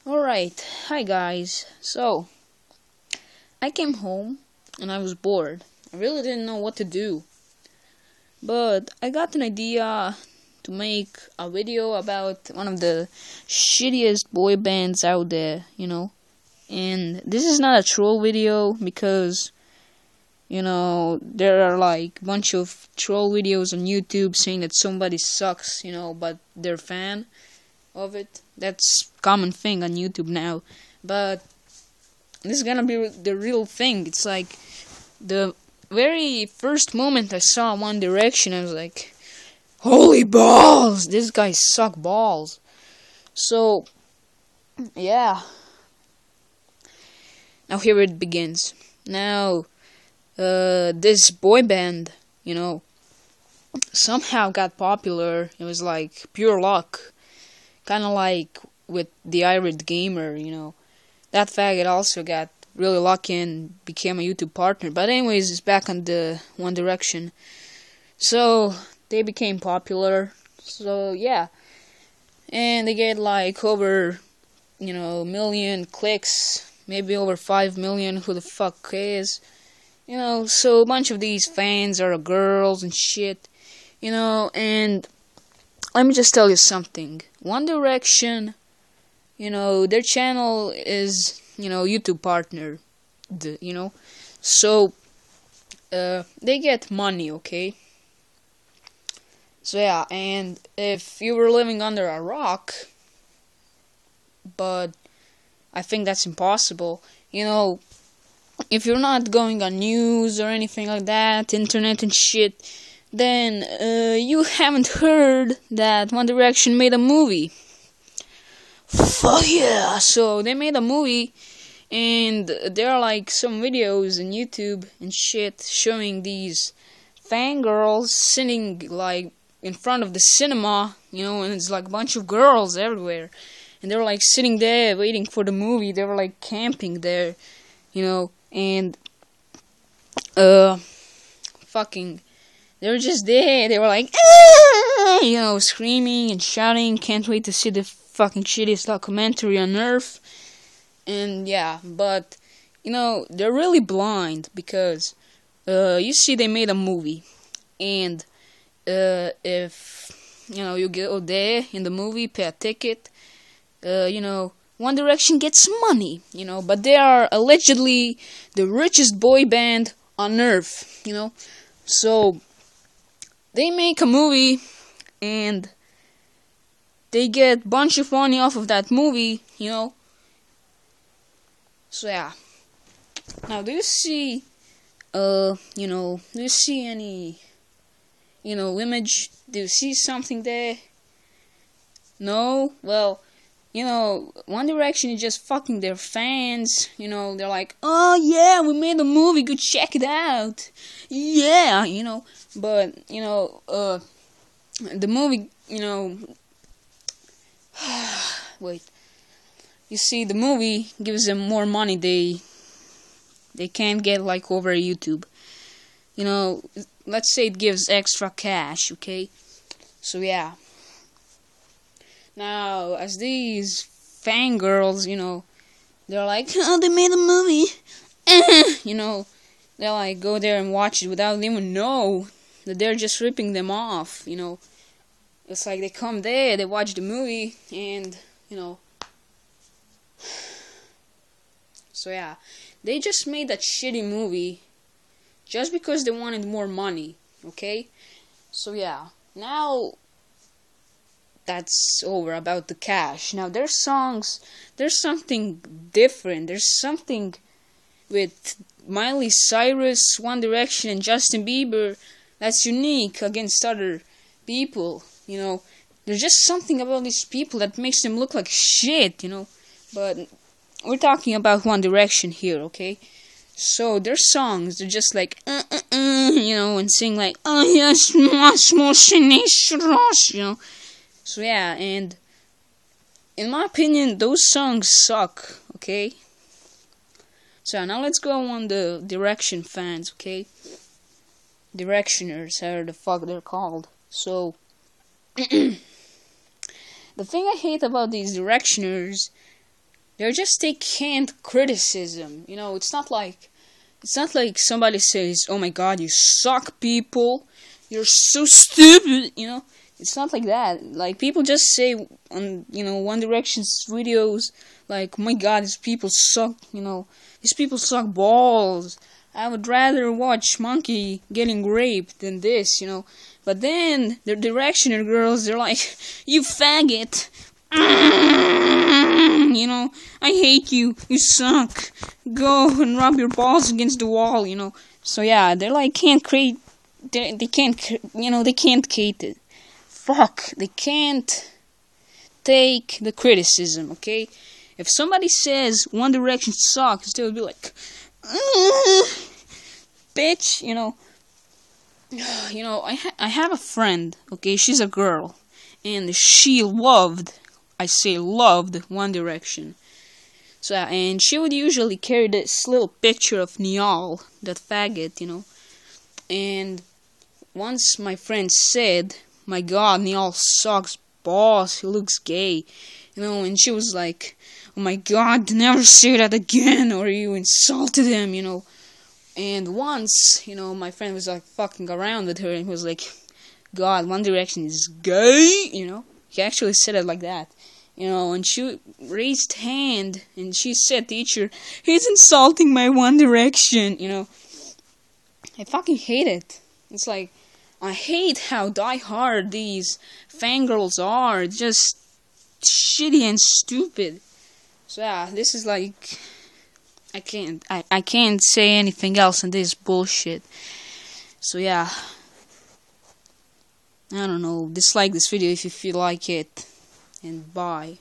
Alright, hi guys. So, I came home and I was bored. I really didn't know what to do. But I got an idea to make a video about one of the shittiest boy bands out there. And this is not a troll video because, there are like a bunch of troll videos on YouTube saying that somebody sucks, but they're a fan of it. That's common thing on YouTube now. But this is gonna be the real thing. It's like the very first moment I saw One Direction, I was like, holy balls, these guys suck balls. So, yeah. Now here it begins. Now, this boy band, somehow got popular. It was like pure luck. Kind of like with the Irate Gamer, That faggot also got really lucky and became a YouTube partner. But anyways, it's back on the One Direction. So, they became popular. So, yeah. And they get like over, million clicks. Maybe over 5 million. Who the fuck cares? So a bunch of these fans are girls and shit. And let me just tell you something. One Direction, their channel is, YouTube partner, So, they get money, okay? So, yeah, and if you were living under a rock, but I think that's impossible, if you're not going on news or anything like that, internet and shit, then you haven't heard that One Direction made a movie. Fuck yeah! So they made a movie, and there are like some videos on YouTube and shit showing these fangirls sitting like in front of the cinema, and it's like a bunch of girls everywhere, and they were like sitting there waiting for the movie. They were like camping there, and fucking. They were just there. They were like, screaming and shouting. Can't wait to see the fucking shittiest documentary on Earth. And yeah, but they're really blind because you see, they made a movie, and if you go there in the movie, pay a ticket, One Direction gets money, but they are allegedly the richest boy band on Earth, So they make a movie, and they get a bunch of money off of that movie, So yeah. Now, do you see, do you see any, image? Do you see something there? No? Well, One Direction is just fucking their fans, they're like, oh yeah, we made a movie, go check it out, yeah, but, the movie, wait, you see, the movie gives them more money they can't get, like, over YouTube, let's say it gives extra cash, okay, so yeah. Now, as these fangirls, they're like, oh, they made a movie, they like go there and watch it without even know that they're just ripping them off, It's like they come there, they watch the movie, and, so yeah, they just made that shitty movie just because they wanted more money, okay? So yeah, now that's over about the cash. Now their songs, there's something different. There's something with Miley Cyrus, One Direction, and Justin Bieber that's unique against other people, There's just something about these people that makes them look like shit, But we're talking about One Direction here, okay? So their songs, they're just like, and sing like, oh yes, So yeah, and in my opinion, those songs suck, okay? So now let's go on the Direction fans, okay? Directioners, however the fuck they're called. So, the thing I hate about these Directioners they can't criticism. It's not like somebody says, "Oh my God, you suck, people. You're so stupid." It's not like that. Like, people just say on One Direction's videos, like, "Oh my God, these people suck. These people suck balls. I would rather watch Monkey getting raped than this." But then the Directioner girls, they're like, "You faggot. I hate you. You suck. Go and rub your balls against the wall." So yeah, they're like, can't create. They can't. They can't create it. Fuck. They can't take the criticism. Okay, if somebody says One Direction sucks, they'll be like, "Bitch." I have a friend. Okay, she's a girl, and she loved. I say loved One Direction. So, and she would usually carry this little picture of Niall, that faggot, And once my friend said, "My God, Niall sucks balls, he looks gay," and she was like, "Oh my God, never say that again, or you insulted him," And once, my friend was like fucking around with her, and he was like, "God, One Direction is gay," He actually said it like that. And she raised hand, and she said, "Teacher, he's insulting my One Direction," I fucking hate it. It's like, I hate how die-hard these fangirls are, just shitty and stupid. So yeah, this is like, I can't say anything else on this bullshit. So yeah, I don't know, dislike this video if you feel like it. And bye.